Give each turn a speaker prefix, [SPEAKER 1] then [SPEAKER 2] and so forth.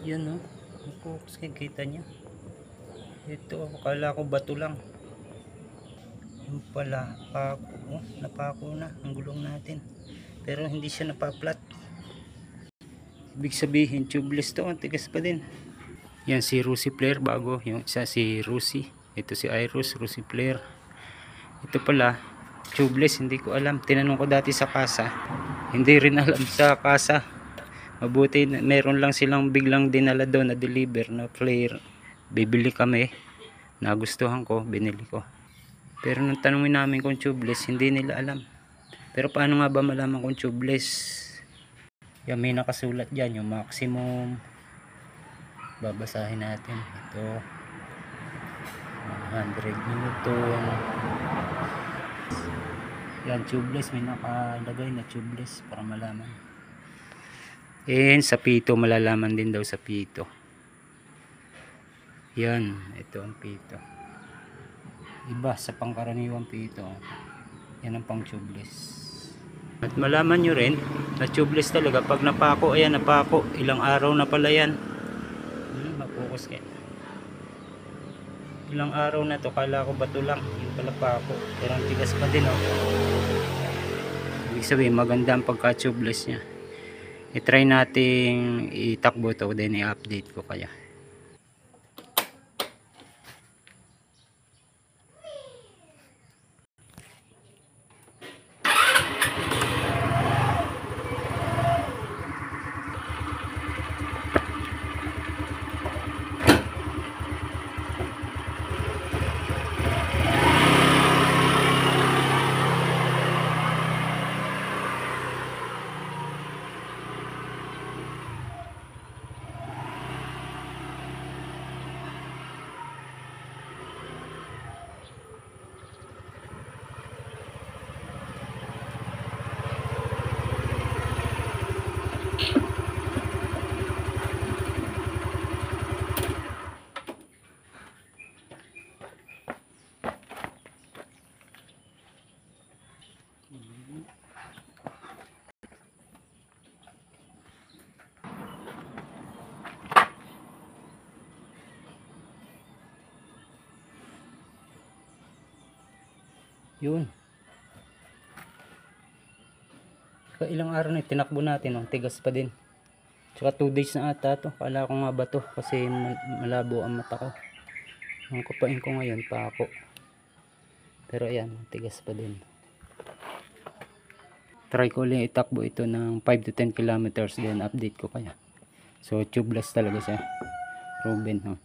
[SPEAKER 1] Yan o. Focus kayo, kita nyo. Ito, akala ko bato lang. Yung pala, pako. Oh, napako na ang gulong natin. Pero hindi siya napaplat. Ibig sabihin, tubeless to. Tigas pa din. Yan si Rusi Player bago. Yung isa si Rusi. Ito si Iros, Rusi Player. Ito pala, tubeless. Hindi ko alam. Tinanong ko dati sa kasa. Hindi rin alam sa kasa. Mabuti, meron lang silang biglang dinala doon na deliver na player. Bibili kami. Nagustuhan ko, binili ko. Pero nung tanongin namin kung tubeless, hindi nila alam. Pero paano nga ba malaman kung tubeless? Yan, may nakasulat dyan, yung maximum. Babasahin natin. Ito, 100 Newton. Yan, tubeless. May nakalagay na tubeless para malaman. And sa pito, malalaman din daw sa pito. Yan, ito ang pito. Iba sa pangkaraniwang pito. Yan ang pang tubeless. At malaman nyo rin na tubeless talaga pag napako. Ayan, napako. Ilang araw na pala yan. Mapokus kayo. Ilang araw na to. Kala ko bato lang. Yung pala pako. Pero ang tigas pa din. Ibig sabihin maganda ang pagka tubeless nya. I-try nating itakbo to. Then i-update ko kaya. Yun. Ilang araw na tinakbo natin, tigas pa din. Tsaka 2 days na ata to. Kala ko nga ba to kasi malabo ang mata ko. Ang kupain ko ngayon pa ako. Pero ayan, tigas pa din. Try ko ulit itakbo ito ng 5 to 10 kilometers, then update ko kaya. So tubeless talaga siya. Ruben,